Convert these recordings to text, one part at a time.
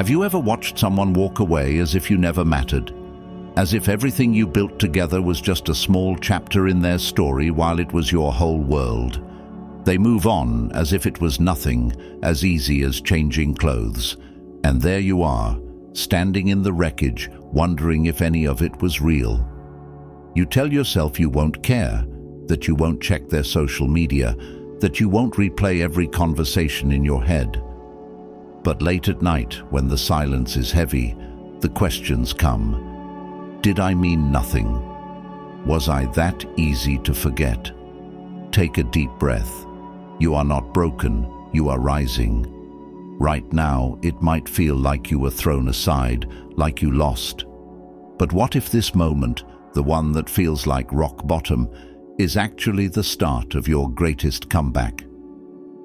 Have you ever watched someone walk away as if you never mattered? As if everything you built together was just a small chapter in their story while it was your whole world. They move on as if it was nothing, as easy as changing clothes. And there you are, standing in the wreckage, wondering if any of it was real. You tell yourself you won't care, that you won't check their social media, that you won't replay every conversation in your head. But late at night, when the silence is heavy, the questions come. Did I mean nothing? Was I that easy to forget? Take a deep breath. You are not broken, you are rising. Right now, it might feel like you were thrown aside, like you lost. But what if this moment, the one that feels like rock bottom, is actually the start of your greatest comeback?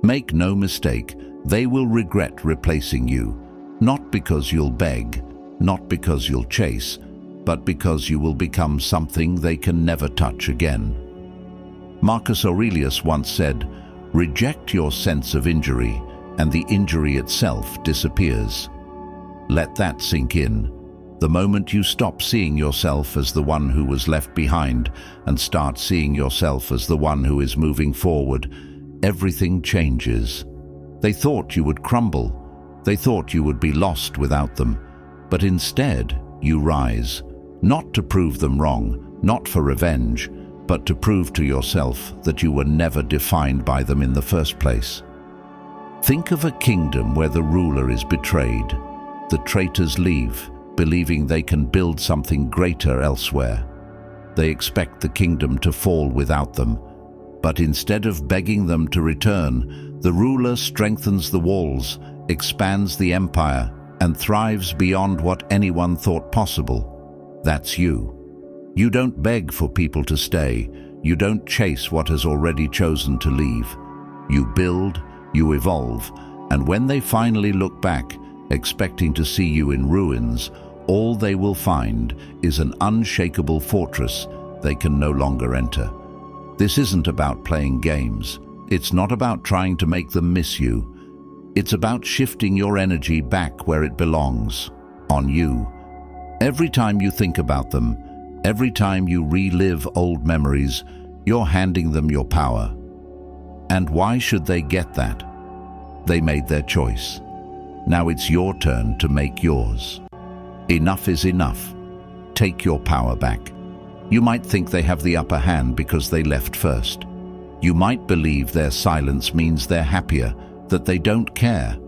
Make no mistake, they will regret replacing you, not because you'll beg, not because you'll chase, but because you will become something they can never touch again. Marcus Aurelius once said, "Reject your sense of injury, and the injury itself disappears." Let that sink in. The moment you stop seeing yourself as the one who was left behind and start seeing yourself as the one who is moving forward, everything changes. They thought you would crumble. They thought you would be lost without them. But instead, you rise, not to prove them wrong, not for revenge, but to prove to yourself that you were never defined by them in the first place. Think of a kingdom where the ruler is betrayed. The traitors leave, believing they can build something greater elsewhere. They expect the kingdom to fall without them. But instead of begging them to return, the ruler strengthens the walls, expands the empire, and thrives beyond what anyone thought possible. That's you. You don't beg for people to stay. You don't chase what has already chosen to leave. You build, you evolve, and when they finally look back, expecting to see you in ruins, all they will find is an unshakable fortress they can no longer enter. This isn't about playing games. It's not about trying to make them miss you. It's about shifting your energy back where it belongs, on you. Every time you think about them, every time you relive old memories, you're handing them your power. And why should they get that? They made their choice. Now it's your turn to make yours. Enough is enough. Take your power back. You might think they have the upper hand because they left first. You might believe their silence means they're happier, that they don't care.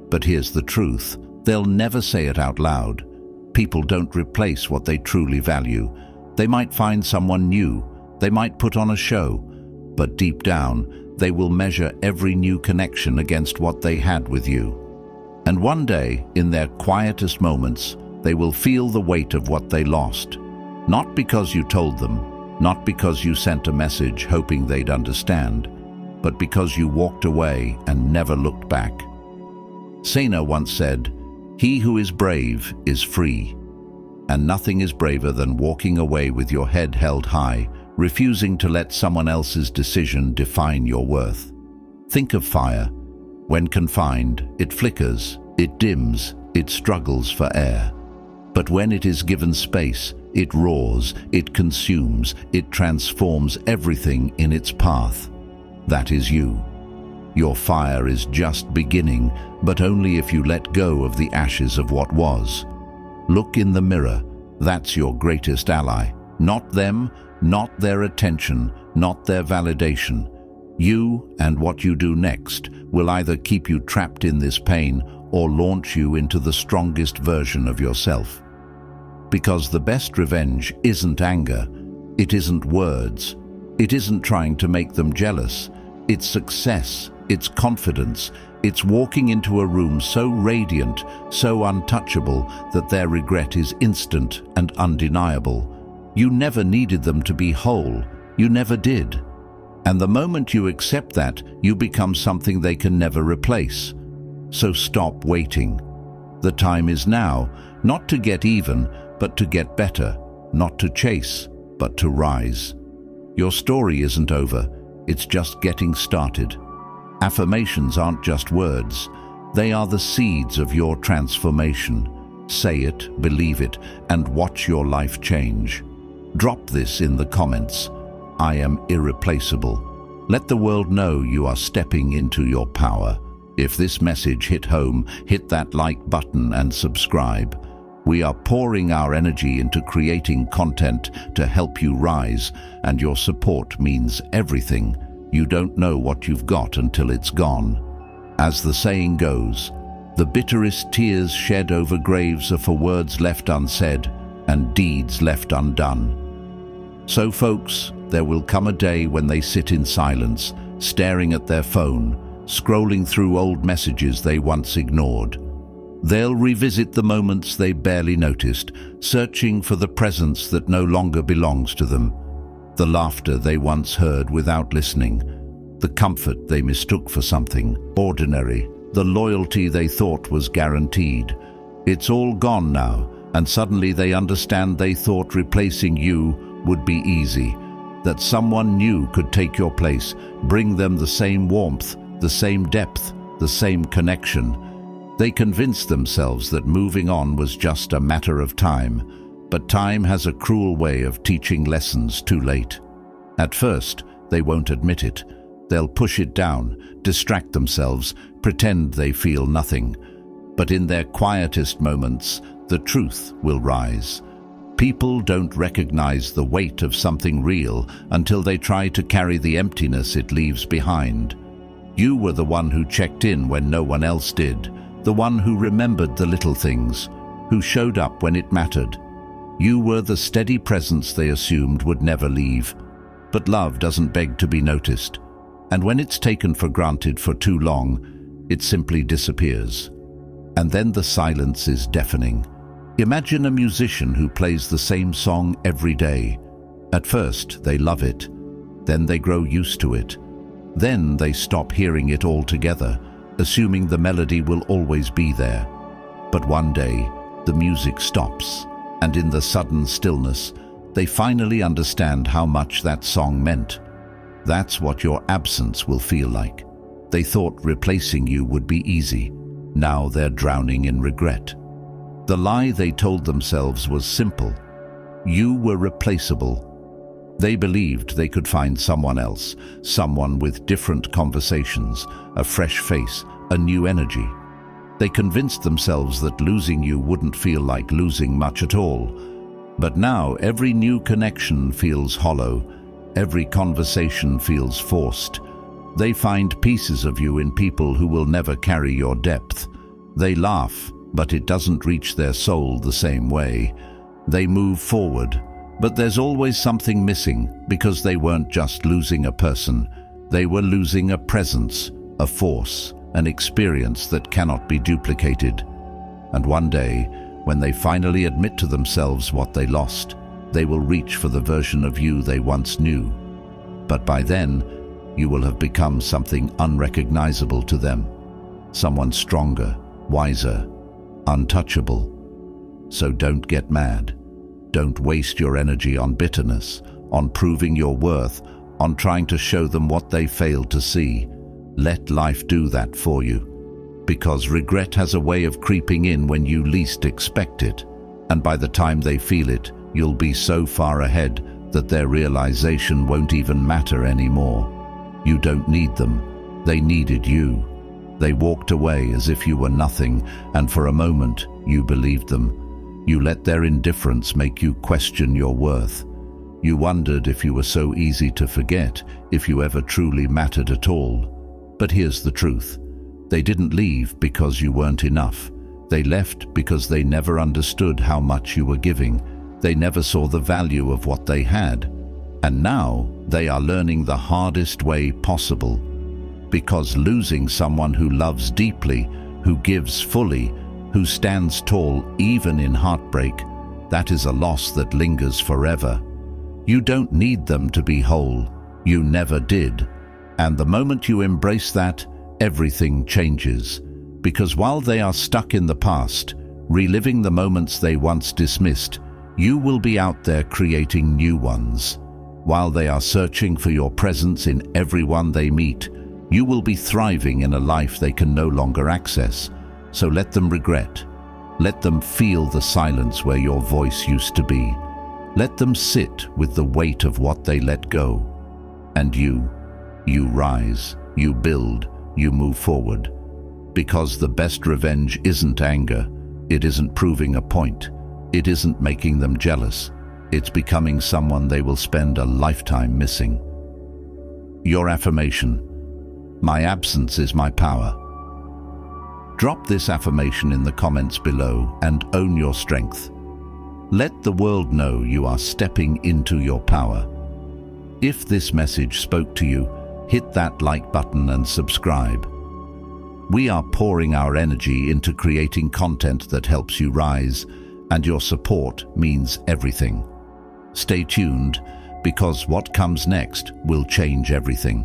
But here's the truth. They'll never say it out loud. People don't replace what they truly value. They might find someone new. They might put on a show. But deep down, they will measure every new connection against what they had with you. And one day, in their quietest moments, they will feel the weight of what they lost. Not because you told them, not because you sent a message hoping they'd understand, but because you walked away and never looked back. Sena once said, "He who is brave is free." And nothing is braver than walking away with your head held high, refusing to let someone else's decision define your worth. Think of fire. When confined, it flickers, it dims, it struggles for air. But when it is given space, it roars, it consumes, it transforms everything in its path. That is you. Your fire is just beginning, but only if you let go of the ashes of what was. Look in the mirror. That's your greatest ally. Not them, not their attention, not their validation. You and what you do next will either keep you trapped in this pain or launch you into the strongest version of yourself. Because the best revenge isn't anger, it isn't words, it isn't trying to make them jealous. It's success, it's confidence, it's walking into a room so radiant, so untouchable that their regret is instant and undeniable. You never needed them to be whole, you never did. And the moment you accept that, you become something they can never replace. So stop waiting. The time is now, not to get even, but to get better, not to chase, but to rise. Your story isn't over, it's just getting started. Affirmations aren't just words, They are the seeds of your transformation. Say it, believe it, and watch your life change. Drop this in the comments. I am irreplaceable. Let the world know you are stepping into your power. If this message hit home, hit that like button and subscribe. We are pouring our energy into creating content to help you rise, and your support means everything. You don't know what you've got until it's gone. As the saying goes, the bitterest tears shed over graves are for words left unsaid and deeds left undone. So folks, there will come a day when they sit in silence, staring at their phone, scrolling through old messages they once ignored. They'll revisit the moments they barely noticed, searching for the presence that no longer belongs to them. The laughter they once heard without listening, the comfort they mistook for something ordinary, the loyalty they thought was guaranteed. It's all gone now, and suddenly they understand they thought replacing you would be easy, that someone new could take your place, bring them the same warmth, the same depth, the same connection. They convinced themselves that moving on was just a matter of time, but time has a cruel way of teaching lessons too late. At first, they won't admit it. They'll push it down, distract themselves, pretend they feel nothing. But in their quietest moments, the truth will rise. People don't recognize the weight of something real until they try to carry the emptiness it leaves behind. You were the one who checked in when no one else did, the one who remembered the little things, who showed up when it mattered. You were the steady presence they assumed would never leave. But love doesn't beg to be noticed, and when it's taken for granted for too long, it simply disappears. And then the silence is deafening. Imagine a musician who plays the same song every day. At first, they love it. Then they grow used to it. Then they stop hearing it altogether, assuming the melody will always be there. But one day, the music stops, and in the sudden stillness, they finally understand how much that song meant. That's what your absence will feel like. They thought replacing you would be easy. Now they're drowning in regret. The lie they told themselves was simple. You were replaceable. They believed they could find someone else, someone with different conversations, a fresh face, a new energy. They convinced themselves that losing you wouldn't feel like losing much at all. But now every new connection feels hollow, every conversation feels forced. They find pieces of you in people who will never carry your depth. They laugh, but it doesn't reach their soul the same way. They move forward, but there's always something missing, because they weren't just losing a person. They were losing a presence, a force, an experience that cannot be duplicated. And one day, when they finally admit to themselves what they lost, they will reach for the version of you they once knew. But by then, you will have become something unrecognizable to them. Someone stronger, wiser, untouchable. So don't get mad. Don't waste your energy on bitterness, on proving your worth, on trying to show them what they failed to see. Let life do that for you. Because regret has a way of creeping in when you least expect it. And by the time they feel it, you'll be so far ahead that their realization won't even matter anymore. You don't need them. They needed you. They walked away as if you were nothing, and for a moment, you believed them. You let their indifference make you question your worth. You wondered if you were so easy to forget, if you ever truly mattered at all. But here's the truth. They didn't leave because you weren't enough. They left because they never understood how much you were giving. They never saw the value of what they had. And now they are learning the hardest way possible. Because losing someone who loves deeply, who gives fully, who stands tall even in heartbreak, that is a loss that lingers forever. You don't need them to be whole. You never did. And the moment you embrace that, everything changes. Because while they are stuck in the past, reliving the moments they once dismissed, you will be out there creating new ones. While they are searching for your presence in everyone they meet, You will be thriving in a life they can no longer access, so let them regret. Let them feel the silence where your voice used to be. Let them sit with the weight of what they let go. And you rise, you build, you move forward. Because the best revenge isn't anger, it isn't proving a point, it isn't making them jealous, it's becoming someone they will spend a lifetime missing. Your affirmation: my absence is my power. Drop this affirmation in the comments below and own your strength. Let the world know you are stepping into your power. If this message spoke to you, hit that like button and subscribe. We are pouring our energy into creating content that helps you rise, and your support means everything. Stay tuned, because what comes next will change everything.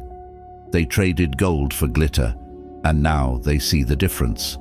They traded gold for glitter, and now they see the difference.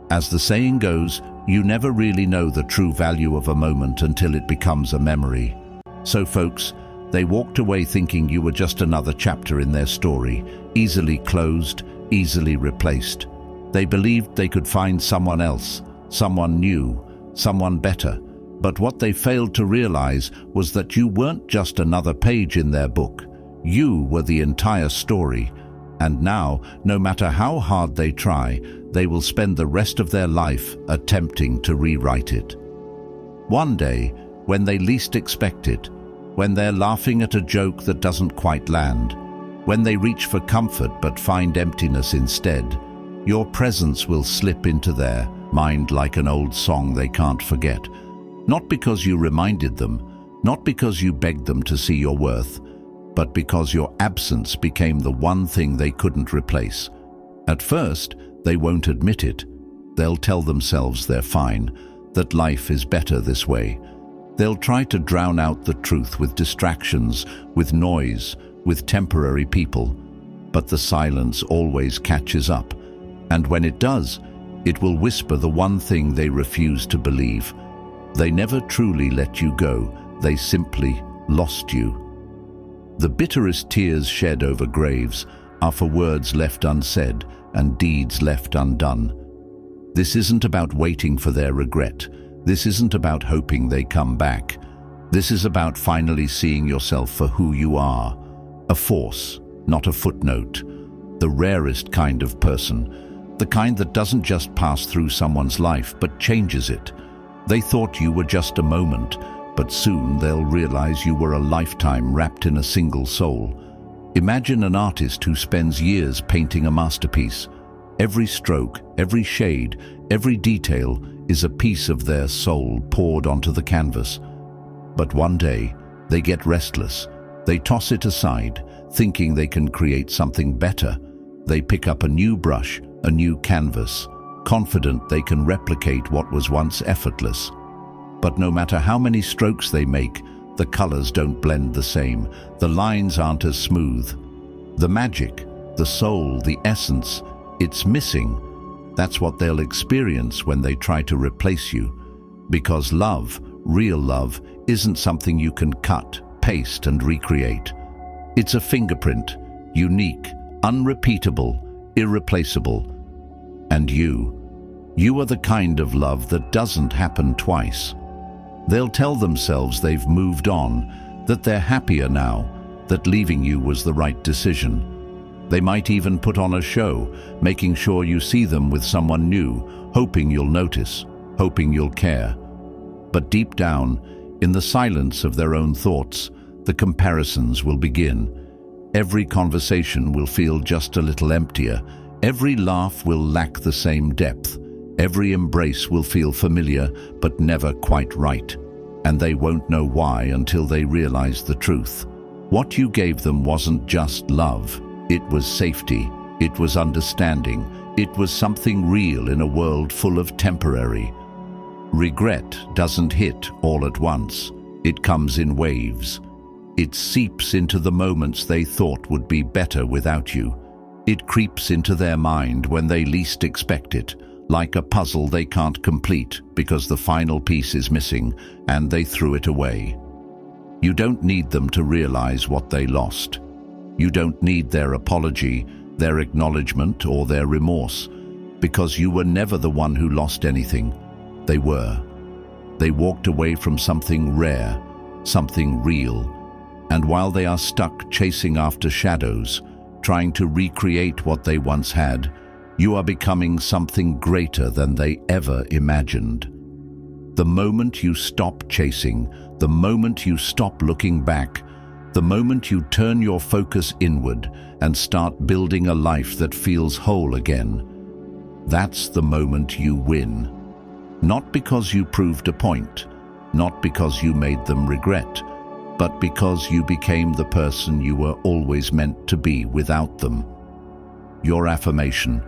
As the saying goes, you never really know the true value of a moment until it becomes a memory. So folks, they walked away thinking you were just another chapter in their story, easily closed, easily replaced. They believed they could find someone else, someone new, someone better. But what they failed to realize was that you weren't just another page in their book. You were the entire story. And now, no matter how hard they try, they will spend the rest of their life attempting to rewrite it. One day, when they least expect it, when they're laughing at a joke that doesn't quite land, when they reach for comfort but find emptiness instead, your presence will slip into their mind like an old song they can't forget. Not because you reminded them, not because you begged them to see your worth, but because your absence became the one thing they couldn't replace. At first, they won't admit it. They'll tell themselves they're fine, that life is better this way. They'll try to drown out the truth with distractions, with noise, with temporary people. But the silence always catches up, and when it does, it will whisper the one thing they refuse to believe. They never truly let you go, they simply lost you. The bitterest tears shed over graves are for words left unsaid and deeds left undone. This isn't about waiting for their regret. This isn't about hoping they come back. This is about finally seeing yourself for who you are. A force, not a footnote. The rarest kind of person. The kind that doesn't just pass through someone's life, but changes it. They thought you were just a moment, but soon they'll realize you were a lifetime wrapped in a single soul. Imagine an artist who spends years painting a masterpiece. Every stroke, every shade, every detail is a piece of their soul poured onto the canvas. But one day, they get restless. They toss it aside, thinking they can create something better. They pick up a new brush, a new canvas, confident they can replicate what was once effortless. But no matter how many strokes they make, the colors don't blend the same. The lines aren't as smooth. The magic, the soul, the essence, it's missing. That's what they'll experience when they try to replace you. Because love, real love, isn't something you can cut, paste, and recreate. It's a fingerprint, unique, unrepeatable, irreplaceable. And you are the kind of love that doesn't happen twice. They'll tell themselves they've moved on, that they're happier now, that leaving you was the right decision. They might even put on a show, making sure you see them with someone new, hoping you'll notice, hoping you'll care. But deep down, in the silence of their own thoughts, the comparisons will begin. Every conversation will feel just a little emptier. Every laugh will lack the same depth. Every embrace will feel familiar, but never quite right. And they won't know why until they realize the truth. What you gave them wasn't just love. It was safety. It was understanding. It was something real in a world full of temporary. Regret doesn't hit all at once. It comes in waves. It seeps into the moments they thought would be better without you. It creeps into their mind when they least expect it, like a puzzle they can't complete because the final piece is missing and they threw it away. You don't need them to realize what they lost. You don't need their apology. their acknowledgement, or their remorse, because you were never the one who lost anything. They were. They walked away from something rare, something real, and while they are stuck chasing after shadows, trying to recreate what they once had, you are becoming something greater than they ever imagined. The moment you stop chasing, the moment you stop looking back, the moment you turn your focus inward and start building a life that feels whole again, that's the moment you win. Not because you proved a point, not because you made them regret, but because you became the person you were always meant to be without them. Your affirmation: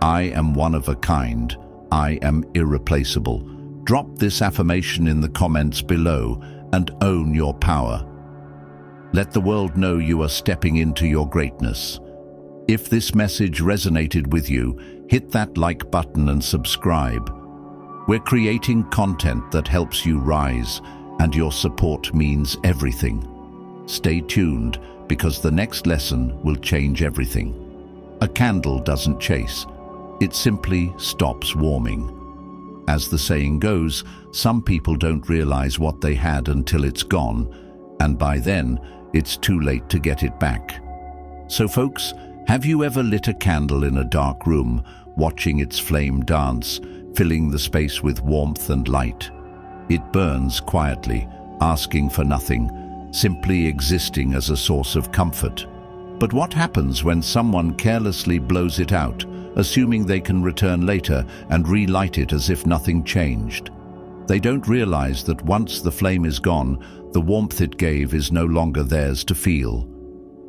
I am one of a kind, I am irreplaceable. Drop this affirmation in the comments below and own your power. Let the world know you are stepping into your greatness. If this message resonated with you, hit that like button and subscribe. We're creating content that helps you rise, and your support means everything. Stay tuned, because the next lesson will change everything. A candle doesn't chase, it simply stops warming. As the saying goes, some people don't realize what they had until it's gone, and by then, it's too late to get it back. So folks, have you ever lit a candle in a dark room, watching its flame dance, filling the space with warmth and light? It burns quietly, asking for nothing, simply existing as a source of comfort. But what happens when someone carelessly blows it out, assuming they can return later and relight it as if nothing changed? They don't realize that once the flame is gone, the warmth it gave is no longer theirs to feel.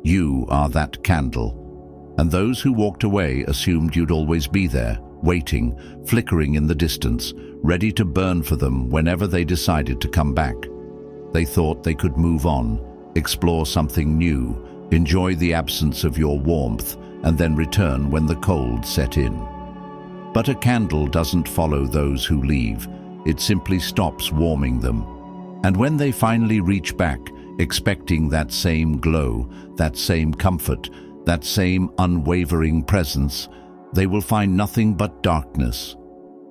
You are that candle, and those who walked away assumed you'd always be there, waiting, flickering in the distance, ready to burn for them whenever they decided to come back. They thought they could move on, explore something new, enjoy the absence of your warmth, and then return when the cold set in. But a candle doesn't follow those who leave. It simply stops warming them. And when they finally reach back, expecting that same glow, that same comfort, that same unwavering presence, they will find nothing but darkness.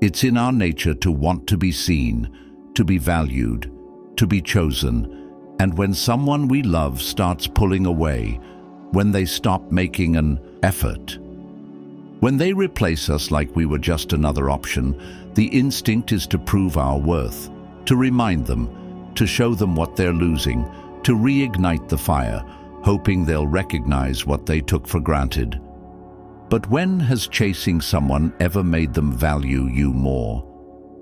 It's in our nature to want to be seen, to be valued, to be chosen. And when someone we love starts pulling away, when they stop making an effort, when they replace us like we were just another option, the instinct is to prove our worth, to remind them, to show them what they're losing, to reignite the fire, hoping they'll recognize what they took for granted. But when has chasing someone ever made them value you more?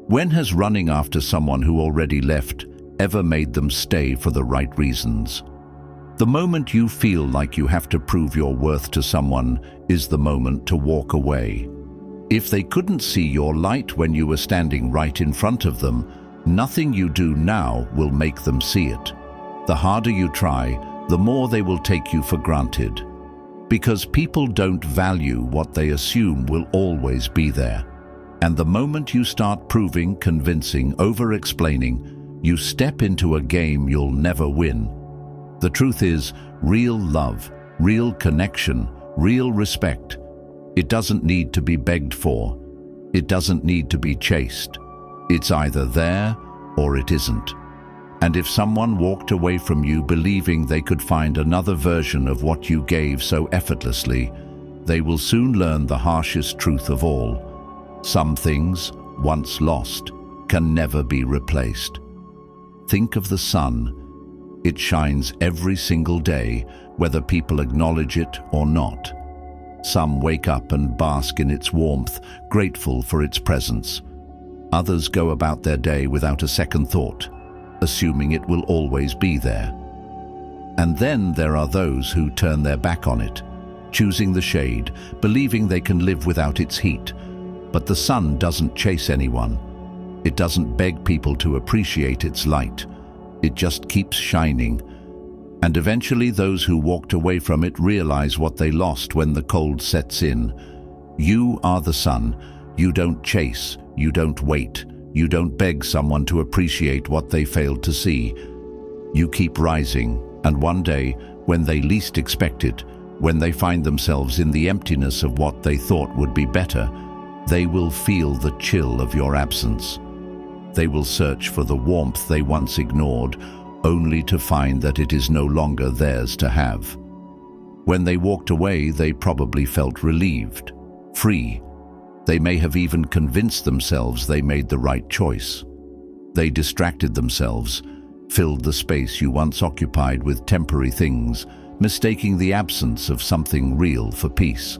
When has running after someone who already left ever made them stay for the right reasons? The moment you feel like you have to prove your worth to someone is the moment to walk away. If they couldn't see your light when you were standing right in front of them, nothing you do now will make them see it. The harder you try, the more they will take you for granted. Because people don't value what they assume will always be there. And the moment you start proving, convincing, over-explaining, you step into a game you'll never win. The truth is, real love, real connection, real respect, it doesn't need to be begged for. It doesn't need to be chased. It's either there or it isn't. And if someone walked away from you believing they could find another version of what you gave so effortlessly, they will soon learn the harshest truth of all. Some things, once lost, can never be replaced. Think of the sun. It shines every single day, whether people acknowledge it or not. Some wake up and bask in its warmth, grateful for its presence. Others go about their day without a second thought, assuming it will always be there. And then there are those who turn their back on it, choosing the shade, believing they can live without its heat. But the sun doesn't chase anyone. It doesn't beg people to appreciate its light. It just keeps shining. And eventually those who walked away from it realize what they lost when the cold sets in. You are the sun. You don't chase. You don't wait. You don't beg someone to appreciate what they failed to see. You keep rising, and one day, when they least expect it, When they find themselves in the emptiness of what they thought would be better, they will feel the chill of your absence. They will search for the warmth they once ignored, only to find that it is no longer theirs to have. When they walked away, they probably felt relieved, free. They may have even convinced themselves they made the right choice. They distracted themselves, filled the space you once occupied with temporary things, mistaking the absence of something real for peace.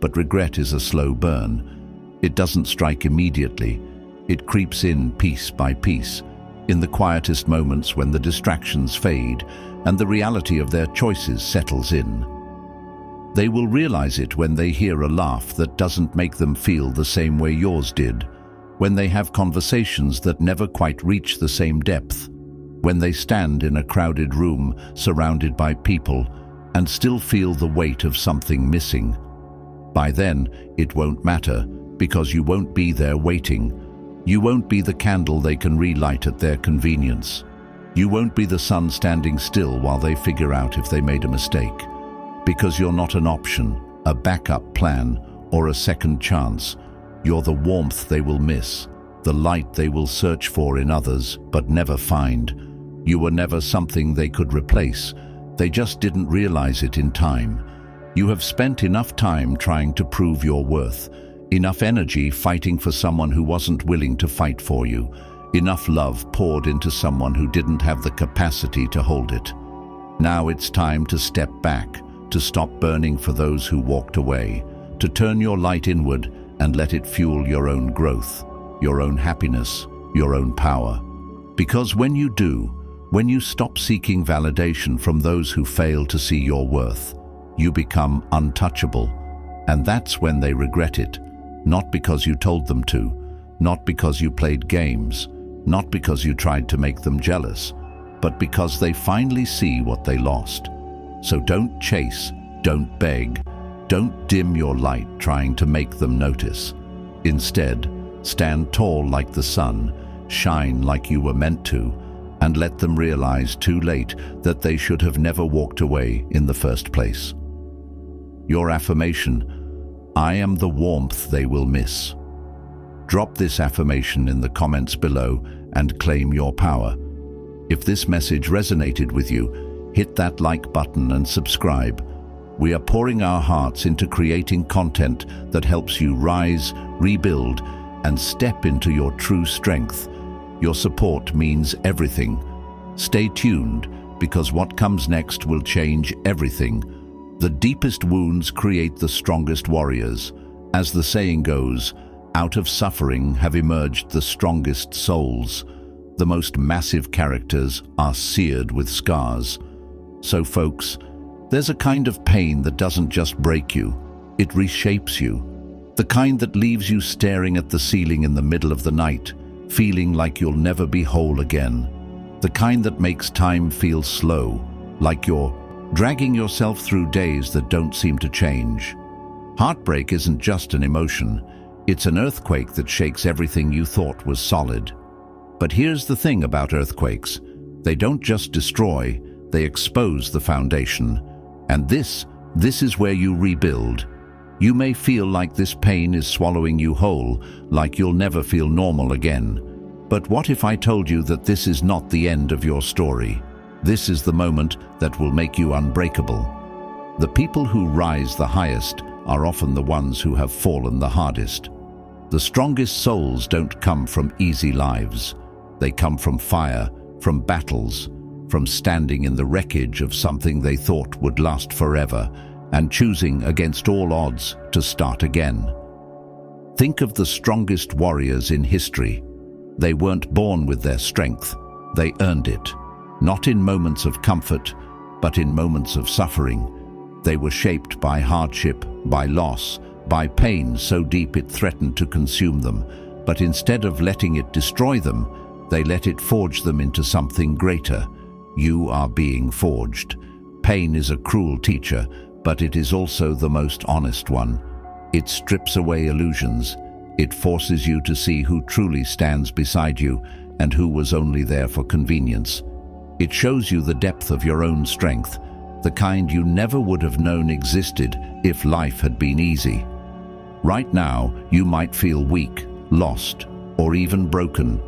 But regret is a slow burn. It doesn't strike immediately. It creeps in piece by piece, in the quietest moments when the distractions fade and the reality of their choices settles in. They will realize it when they hear a laugh that doesn't make them feel the same way yours did, when they have conversations that never quite reach the same depth, when they stand in a crowded room surrounded by people and still feel the weight of something missing. By then, it won't matter, because you won't be there waiting. You won't be the candle they can relight at their convenience. You won't be the sun standing still while they figure out if they made a mistake. Because you're not an option, a backup plan, or a second chance. You're the warmth they will miss, the light they will search for in others but never find. You were never something they could replace. They just didn't realize it in time. You have spent enough time trying to prove your worth, enough energy fighting for someone who wasn't willing to fight for you, enough love poured into someone who didn't have the capacity to hold it. Now it's time to step back, to stop burning for those who walked away, to turn your light inward and let it fuel your own growth, your own happiness, your own power. Because when you do, when you stop seeking validation from those who fail to see your worth, you become untouchable. And that's when they regret it, not because you told them to, not because you played games, not because you tried to make them jealous, but because they finally see what they lost. So don't chase, don't beg, don't dim your light trying to make them notice. Instead, stand tall like the sun, shine like you were meant to, and let them realize too late that they should have never walked away in the first place. Your affirmation: I am the warmth they will miss. Drop this affirmation in the comments below and claim your power. If this message resonated with you, hit that like button and subscribe. We are pouring our hearts into creating content that helps you rise, rebuild, and step into your true strength. Your support means everything. Stay tuned, because what comes next will change everything. The deepest wounds create the strongest warriors. As the saying goes, out of suffering have emerged the strongest souls. The most massive characters are seared with scars. So folks, there's a kind of pain that doesn't just break you, it reshapes you. The kind that leaves you staring at the ceiling in the middle of the night, feeling like you'll never be whole again. The kind that makes time feel slow, like you're dragging yourself through days that don't seem to change. Heartbreak isn't just an emotion, it's an earthquake that shakes everything you thought was solid. But here's the thing about earthquakes: they don't just destroy, they expose the foundation. And this is where you rebuild. You may feel like this pain is swallowing you whole, like you'll never feel normal again. But what if I told you that this is not the end of your story? This is the moment that will make you unbreakable. The people who rise the highest are often the ones who have fallen the hardest. The strongest souls don't come from easy lives. They come from fire, from battles, from standing in the wreckage of something they thought would last forever, and choosing against all odds to start again. Think of the strongest warriors in history. They weren't born with their strength, they earned it. Not in moments of comfort, but in moments of suffering. They were shaped by hardship, by loss, by pain so deep it threatened to consume them. But instead of letting it destroy them, they let it forge them into something greater. You are being forged. Pain is a cruel teacher, but it is also the most honest one. It strips away illusions. It forces you to see who truly stands beside you and who was only there for convenience. It shows you the depth of your own strength, the kind you never would have known existed if life had been easy. Right now, you might feel weak, lost, or even broken.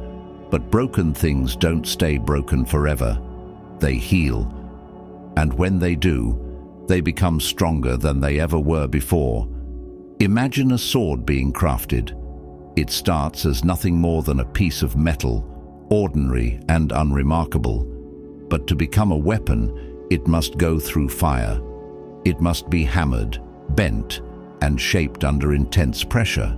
But broken things don't stay broken forever. They heal. And when they do, they become stronger than they ever were before. Imagine a sword being crafted. It starts as nothing more than a piece of metal, ordinary and unremarkable. But to become a weapon, it must go through fire. It must be hammered, bent, and shaped under intense pressure.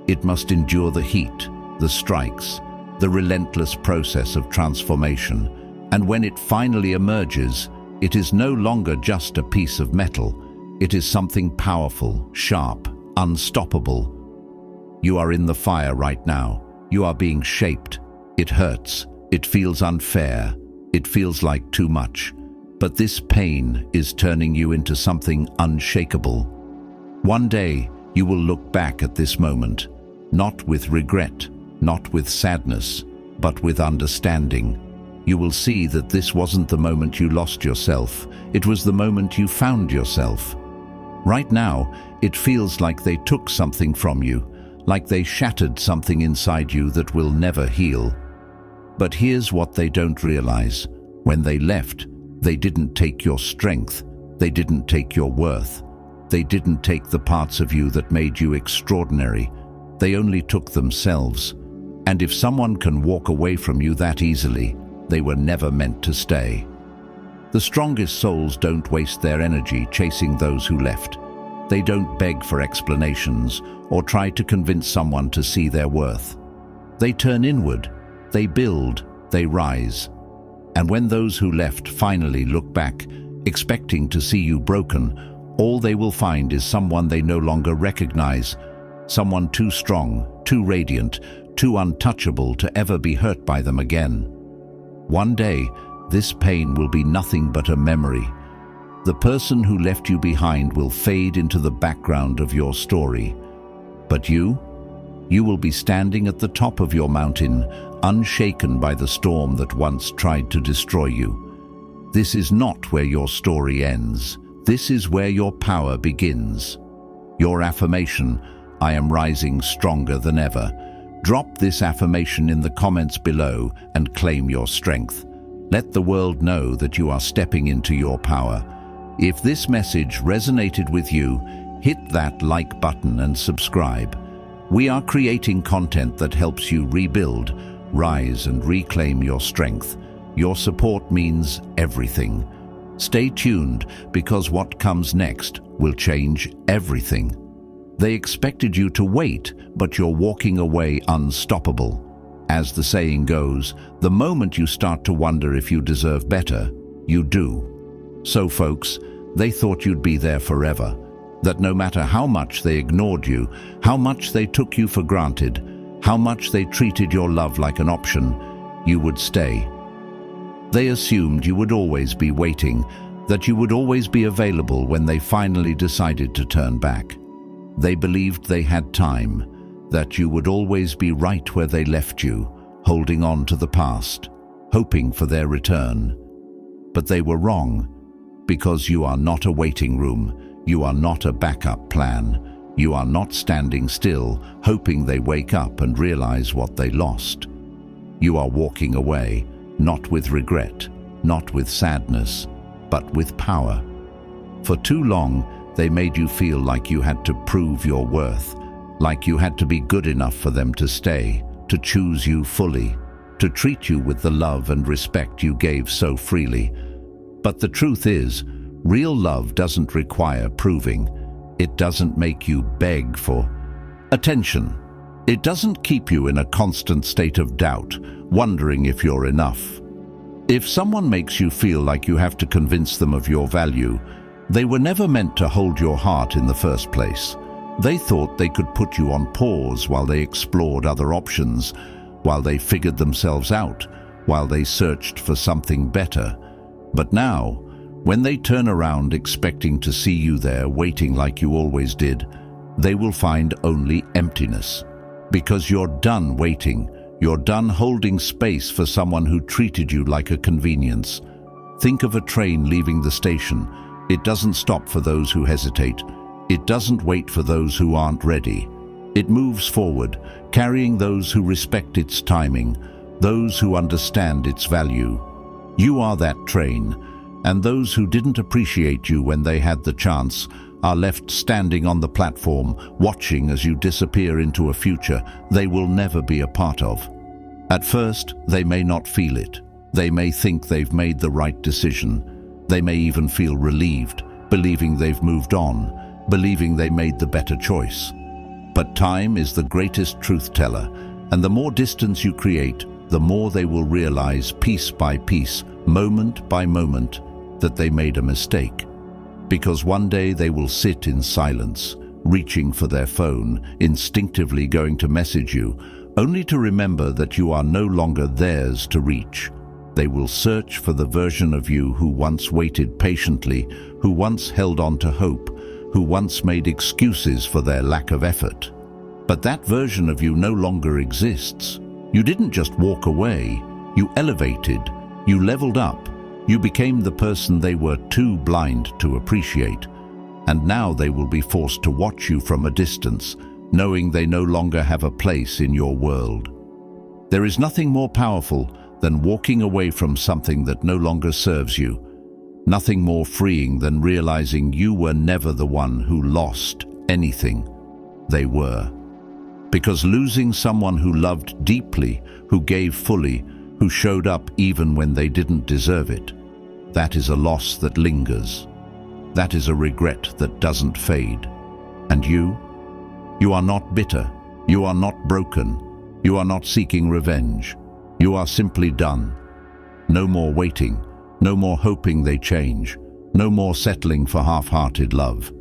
It must endure the heat, the strikes, the relentless process of transformation. And when it finally emerges, it is no longer just a piece of metal. It is something powerful, sharp, unstoppable. You are in the fire right now. You are being shaped. It hurts. It feels unfair. It feels like too much. But this pain is turning you into something unshakable. One day, you will look back at this moment, not with regret, not with sadness, but with understanding. You will see that this wasn't the moment you lost yourself. It was the moment you found yourself. Right now, it feels like they took something from you, like they shattered something inside you that will never heal. But here's what they don't realize. When they left, they didn't take your strength. They didn't take your worth. They didn't take the parts of you that made you extraordinary. They only took themselves. And if someone can walk away from you that easily, they were never meant to stay. The strongest souls don't waste their energy chasing those who left. They don't beg for explanations or try to convince someone to see their worth. They turn inward, they build, they rise. And when those who left finally look back, expecting to see you broken, all they will find is someone they no longer recognize, someone too strong, too radiant, too untouchable to ever be hurt by them again. One day, this pain will be nothing but a memory. The person who left you behind will fade into the background of your story. But you will be standing at the top of your mountain, unshaken by the storm that once tried to destroy you. This is not where your story ends. This is where your power begins. Your affirmation, "I am rising stronger than ever." Drop this affirmation in the comments below and claim your strength. Let the world know that you are stepping into your power. If this message resonated with you, hit that like button and subscribe. We are creating content that helps you rebuild, rise, and reclaim your strength. Your support means everything. Stay tuned, because what comes next will change everything. They expected you to wait, but you're walking away unstoppable. As the saying goes, the moment you start to wonder if you deserve better, you do. So folks, they thought you'd be there forever, that no matter how much they ignored you, how much they took you for granted, how much they treated your love like an option, you would stay. They assumed you would always be waiting, that you would always be available when they finally decided to turn back. They believed they had time, that you would always be right where they left you, holding on to the past, hoping for their return. But they were wrong, because you are not a waiting room, you are not a backup plan, you are not standing still, hoping they wake up and realize what they lost. You are walking away, not with regret, not with sadness, but with power. For too long, they made you feel like you had to prove your worth, like you had to be good enough for them to stay, to choose you fully, to treat you with the love and respect you gave so freely. But the truth is, real love doesn't require proving. It doesn't make you beg for attention. It doesn't keep you in a constant state of doubt, wondering if you're enough. If someone makes you feel like you have to convince them of your value, they were never meant to hold your heart in the first place. They thought they could put you on pause while they explored other options, while they figured themselves out, while they searched for something better. But now, when they turn around expecting to see you there waiting like you always did, they will find only emptiness. Because you're done waiting, you're done holding space for someone who treated you like a convenience. Think of a train leaving the station. It doesn't stop for those who hesitate. It doesn't wait for those who aren't ready. It moves forward, carrying those who respect its timing, those who understand its value. You are that train, and those who didn't appreciate you when they had the chance are left standing on the platform, watching as you disappear into a future they will never be a part of. At first, they may not feel it. They may think they've made the right decision. They may even feel relieved, believing they've moved on, believing they made the better choice. But time is the greatest truth teller, and the more distance you create, the more they will realize piece by piece, moment by moment, that they made a mistake. Because one day they will sit in silence, reaching for their phone, instinctively going to message you, only to remember that you are no longer theirs to reach. They will search for the version of you who once waited patiently, who once held on to hope, who once made excuses for their lack of effort. But that version of you no longer exists. You didn't just walk away. You elevated. You leveled up. You became the person they were too blind to appreciate. And now they will be forced to watch you from a distance, knowing they no longer have a place in your world. There is nothing more powerful than walking away from something that no longer serves you. Nothing more freeing than realizing you were never the one who lost anything. They were. Because losing someone who loved deeply, who gave fully, who showed up even when they didn't deserve it, that is a loss that lingers. That is a regret that doesn't fade. And you? You are not bitter. You are not broken. You are not seeking revenge. You are simply done. No more waiting. No more hoping they change. No more settling for half-hearted love.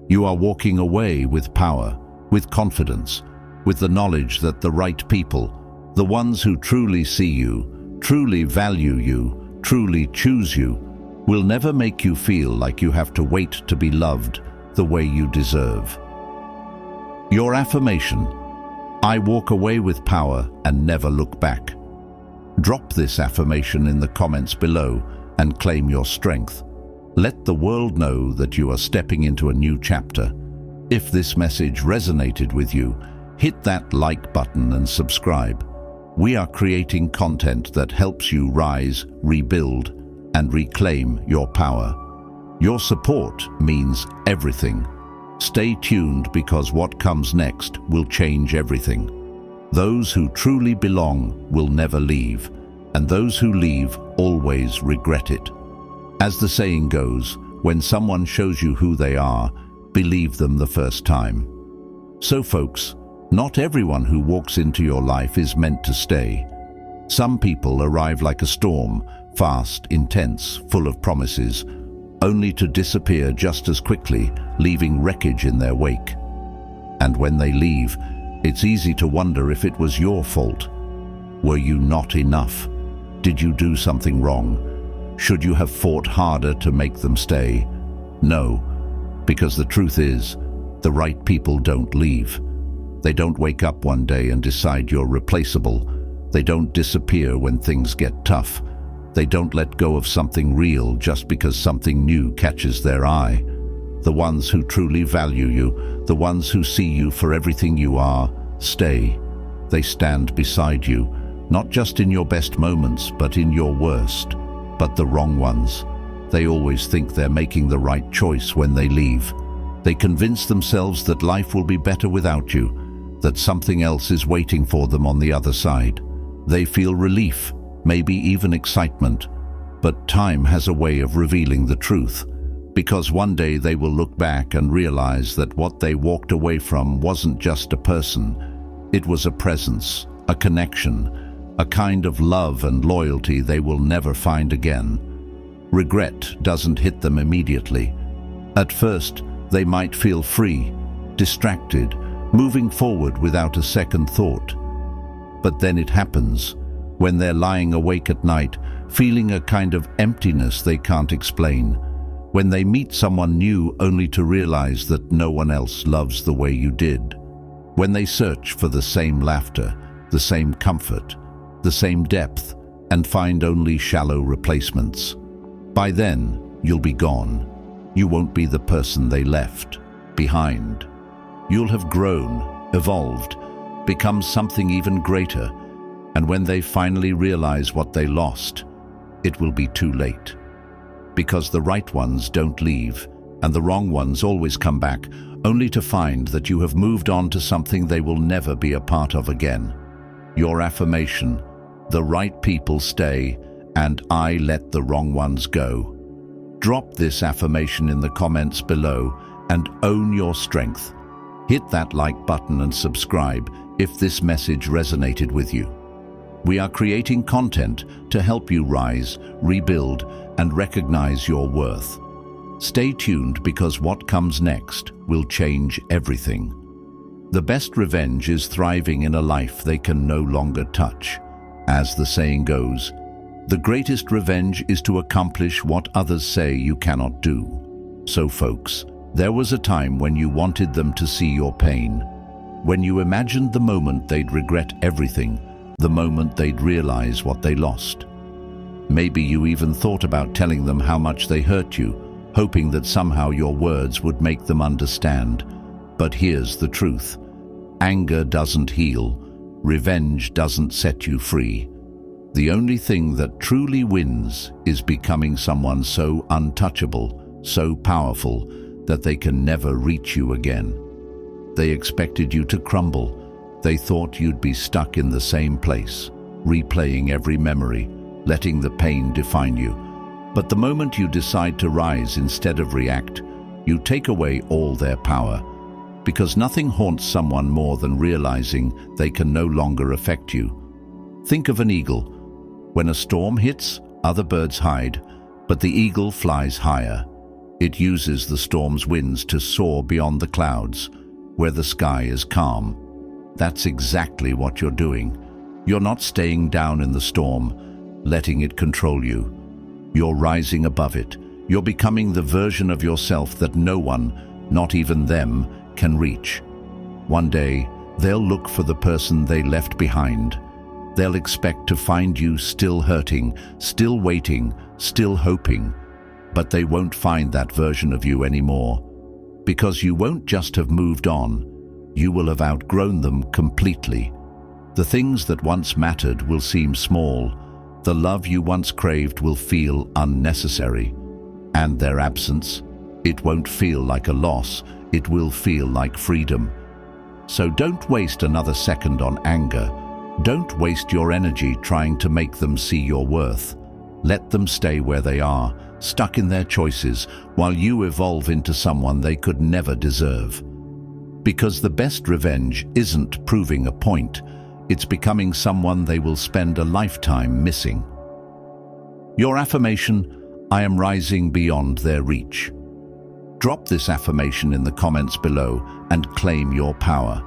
You are walking away with power, with confidence, with the knowledge that the right people, the ones who truly see you, truly value you, truly choose you, will never make you feel like you have to wait to be loved the way you deserve. Your affirmation: I walk away with power and never look back. Drop this affirmation in the comments below and claim your strength. Let the world know that you are stepping into a new chapter. If this message resonated with you, hit that like button and subscribe. We are creating content that helps you rise, rebuild, and reclaim your power. Your support means everything. Stay tuned, because what comes next will change everything. Those who truly belong will never leave, and those who leave always regret it. As the saying goes, when someone shows you who they are, believe them the first time. So folks, not everyone who walks into your life is meant to stay. Some people arrive like a storm, fast, intense, full of promises, only to disappear just as quickly, leaving wreckage in their wake. And when they leave, it's easy to wonder if it was your fault. Were you not enough? Did you do something wrong? Should you have fought harder to make them stay? No, because the truth is, the right people don't leave. They don't wake up one day and decide you're replaceable. They don't disappear when things get tough. They don't let go of something real just because something new catches their eye. The ones who truly value you, the ones who see you for everything you are, stay. They stand beside you, not just in your best moments, but in your worst. But the wrong ones, they always think they're making the right choice when they leave. They convince themselves that life will be better without you, that something else is waiting for them on the other side. They feel relief, maybe even excitement, but time has a way of revealing the truth, because one day they will look back and realize that what they walked away from wasn't just a person. It was a presence, a connection, a kind of love and loyalty they will never find again. Regret doesn't hit them immediately. At first, they might feel free, distracted, moving forward without a second thought. But then it happens, when they're lying awake at night, feeling a kind of emptiness they can't explain, when they meet someone new only to realize that no one else loves the way you did, when they search for the same laughter, the same comfort, the same depth, and find only shallow replacements. By then, you'll be gone. You won't be the person they left behind. You'll have grown, evolved, become something even greater, and when they finally realize what they lost, it will be too late. Because the right ones don't leave, and the wrong ones always come back, only to find that you have moved on to something they will never be a part of again. Your affirmation, the right people stay, and I let the wrong ones go. Drop this affirmation in the comments below and own your strength. Hit that like button and subscribe if this message resonated with you. We are creating content to help you rise, rebuild, and recognize your worth. Stay tuned because what comes next will change everything. The best revenge is thriving in a life they can no longer touch. As the saying goes, the greatest revenge is to accomplish what others say you cannot do. So folks, there was a time when you wanted them to see your pain, when you imagined the moment they'd regret everything, the moment they'd realize what they lost. Maybe you even thought about telling them how much they hurt you, hoping that somehow your words would make them understand. But here's the truth. Anger doesn't heal. Revenge doesn't set you free. The only thing that truly wins is becoming someone so untouchable, so powerful, that they can never reach you again. They expected you to crumble. They thought you'd be stuck in the same place, replaying every memory, letting the pain define you. But the moment you decide to rise instead of react, you take away all their power, because nothing haunts someone more than realizing they can no longer affect you. Think of an eagle. When a storm hits, other birds hide, but the eagle flies higher. It uses the storm's winds to soar beyond the clouds, where the sky is calm. That's exactly what you're doing. You're not staying down in the storm, letting it control you. You're rising above it. You're becoming the version of yourself that no one, not even them, can reach. One day, they'll look for the person they left behind. They'll expect to find you still hurting, still waiting, still hoping. But they won't find that version of you anymore. Because you won't just have moved on, you will have outgrown them completely. The things that once mattered will seem small. The love you once craved will feel unnecessary. And their absence, it won't feel like a loss, it will feel like freedom. So don't waste another second on anger. Don't waste your energy trying to make them see your worth. Let them stay where they are, stuck in their choices, while you evolve into someone they could never deserve. Because the best revenge isn't proving a point, it's becoming someone they will spend a lifetime missing. Your affirmation, I am rising beyond their reach. Drop this affirmation in the comments below and claim your power.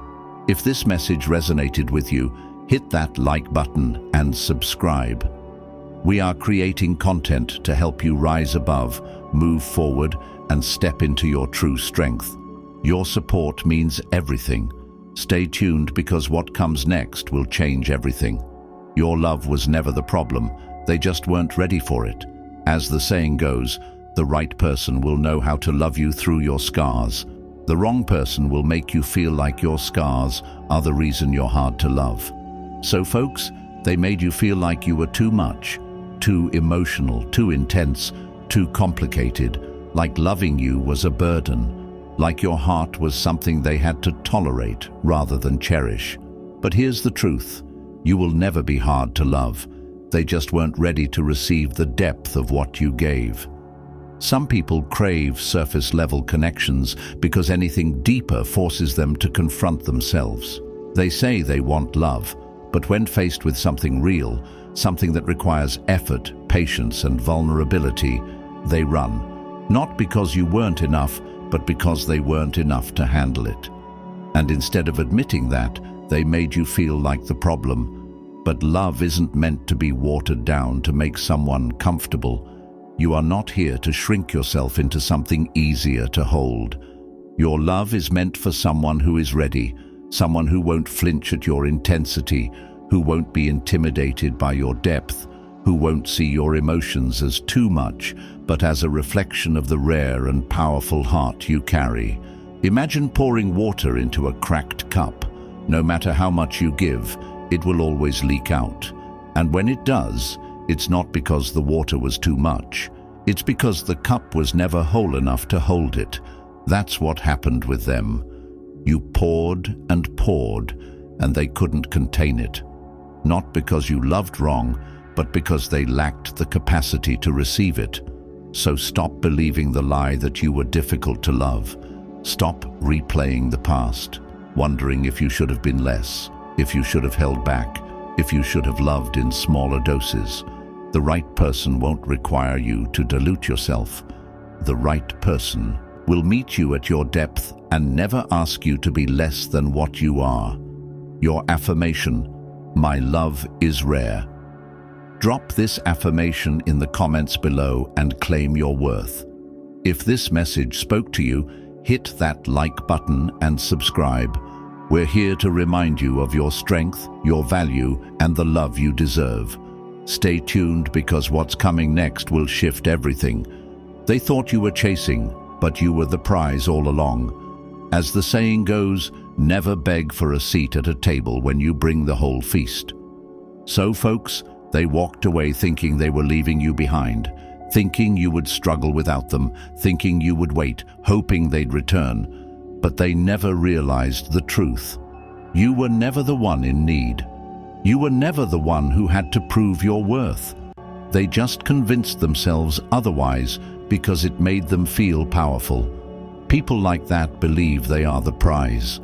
If this message resonated with you, hit that like button and subscribe. We are creating content to help you rise above, move forward, and step into your true strength. Your support means everything. Stay tuned because what comes next will change everything. Your love was never the problem, they just weren't ready for it. As the saying goes, the right person will know how to love you through your scars. The wrong person will make you feel like your scars are the reason you're hard to love. So folks, they made you feel like you were too much, too emotional, too intense, too complicated, like loving you was a burden, like your heart was something they had to tolerate rather than cherish. But here's the truth, you will never be hard to love. They just weren't ready to receive the depth of what you gave. Some people crave surface-level connections because anything deeper forces them to confront themselves. They say they want love, but when faced with something real, something that requires effort, patience, and vulnerability, they run. Not because you weren't enough, but because they weren't enough to handle it. And instead of admitting that, they made you feel like the problem. But love isn't meant to be watered down to make someone comfortable. You are not here to shrink yourself into something easier to hold. Your love is meant for someone who is ready, someone who won't flinch at your intensity, who won't be intimidated by your depth, who won't see your emotions as too much, but as a reflection of the rare and powerful heart you carry. Imagine pouring water into a cracked cup. No matter how much you give, it will always leak out. And when it does, it's not because the water was too much. It's because the cup was never whole enough to hold it. That's what happened with them. You poured and poured, and they couldn't contain it. Not because you loved wrong, but because they lacked the capacity to receive it. So stop believing the lie that you were difficult to love. Stop replaying the past, wondering if you should have been less, if you should have held back, if you should have loved in smaller doses. The right person won't require you to dilute yourself. The right person will meet you at your depth and never ask you to be less than what you are. Your affirmation, "My love is rare." Drop this affirmation in the comments below and claim your worth. If this message spoke to you, hit that like button and subscribe. We're here to remind you of your strength, your value, and the love you deserve. Stay tuned because what's coming next will shift everything. They thought you were chasing, but you were the prize all along. As the saying goes, never beg for a seat at a table when you bring the whole feast. So folks, they walked away thinking they were leaving you behind, thinking you would struggle without them, thinking you would wait, hoping they'd return. But they never realized the truth. You were never the one in need. You were never the one who had to prove your worth. They just convinced themselves otherwise because it made them feel powerful. People like that believe they are the prize.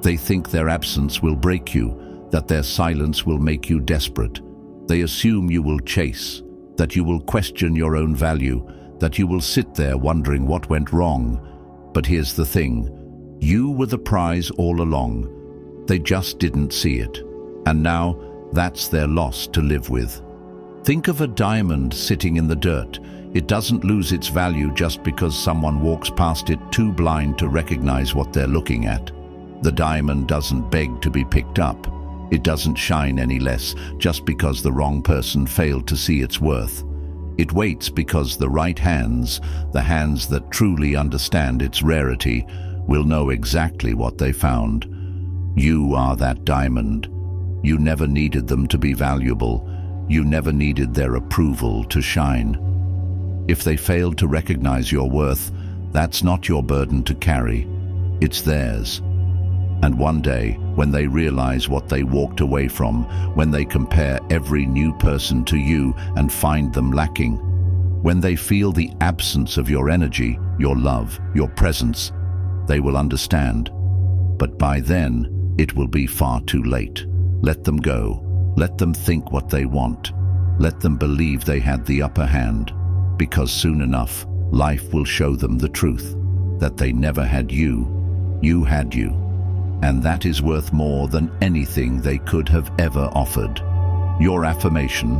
They think their absence will break you, that their silence will make you desperate. They assume you will chase, that you will question your own value, that you will sit there wondering what went wrong. But here's the thing. You were the prize all along. They just didn't see it. And now, that's their loss to live with. Think of a diamond sitting in the dirt. It doesn't lose its value just because someone walks past it too blind to recognize what they're looking at. The diamond doesn't beg to be picked up. It doesn't shine any less just because the wrong person failed to see its worth. It waits because the right hands, the hands that truly understand its rarity, will know exactly what they found. You are that diamond. You never needed them to be valuable. You never needed their approval to shine. If they failed to recognize your worth, that's not your burden to carry. It's theirs. And one day, when they realize what they walked away from, when they compare every new person to you and find them lacking, when they feel the absence of your energy, your love, your presence, they will understand. But by then, it will be far too late. Let them go. Let them think what they want. Let them believe they had the upper hand. Because soon enough, life will show them the truth, that they never had you. You had you. And that is worth more than anything they could have ever offered. Your affirmation,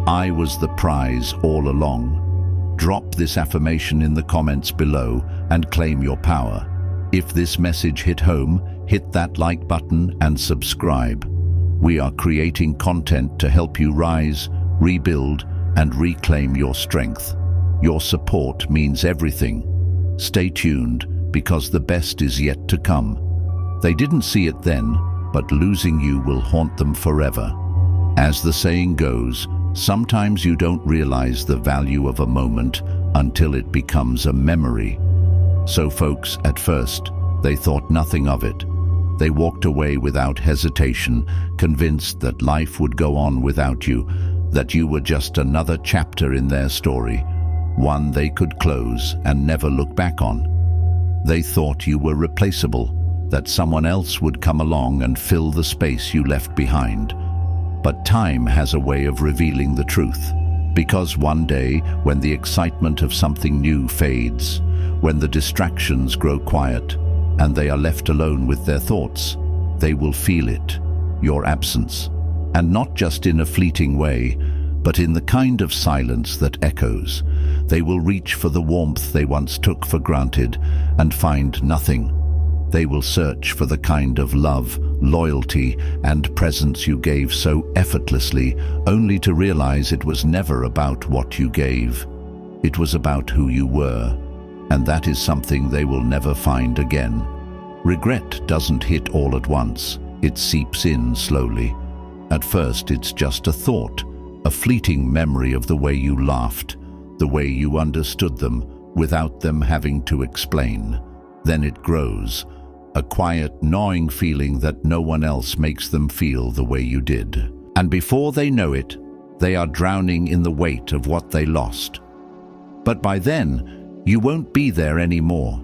"I was the prize all along." Drop this affirmation in the comments below and claim your power. If this message hit home, hit that like button and subscribe. We are creating content to help you rise, rebuild, and reclaim your strength. Your support means everything. Stay tuned because the best is yet to come. They didn't see it then, but losing you will haunt them forever. As the saying goes, sometimes you don't realize the value of a moment until it becomes a memory. So folks, at first, they thought nothing of it. They walked away without hesitation, convinced that life would go on without you, that you were just another chapter in their story, one they could close and never look back on. They thought you were replaceable, that someone else would come along and fill the space you left behind. But time has a way of revealing the truth, because one day, when the excitement of something new fades, when the distractions grow quiet, and they are left alone with their thoughts, they will feel it, your absence, and not just in a fleeting way, but in the kind of silence that echoes. They will reach for the warmth they once took for granted and find nothing. They will search for the kind of love loyalty, and presence you gave so effortlessly, only to realize it was never about what you gave. It was about who you were, and that is something they will never find again. Regret doesn't hit all at once. It seeps in slowly. At first, it's just a thought, a fleeting memory of the way you laughed, the way you understood them, without them having to explain. Then it grows, a quiet, gnawing feeling that no one else makes them feel the way you did. And before they know it, they are drowning in the weight of what they lost. But by then, you won't be there anymore.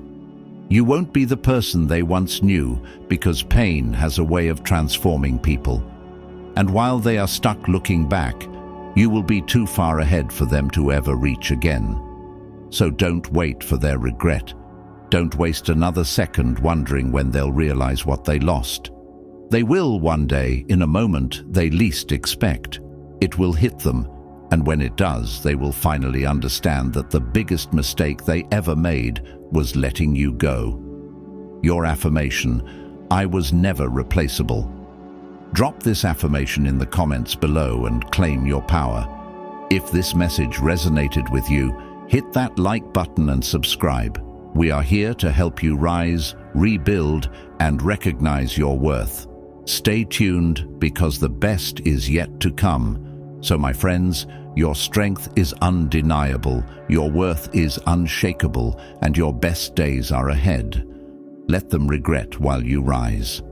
You won't be the person they once knew, because pain has a way of transforming people. And while they are stuck looking back, you will be too far ahead for them to ever reach again. So don't wait for their regret. Don't waste another second wondering when they'll realize what they lost. They will one day, in a moment they least expect. It will hit them, and when it does, they will finally understand that the biggest mistake they ever made was letting you go. Your affirmation, I was never replaceable. Drop this affirmation in the comments below and claim your power. If this message resonated with you, hit that like button and subscribe. We are here to help you rise, rebuild, and recognize your worth. Stay tuned, because the best is yet to come. So my friends, your strength is undeniable, your worth is unshakable, and your best days are ahead. Let them regret while you rise.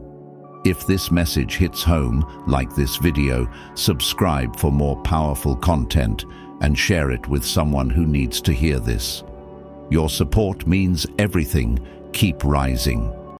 If this message hits home, like this video, subscribe for more powerful content and share it with someone who needs to hear this. Your support means everything. Keep rising.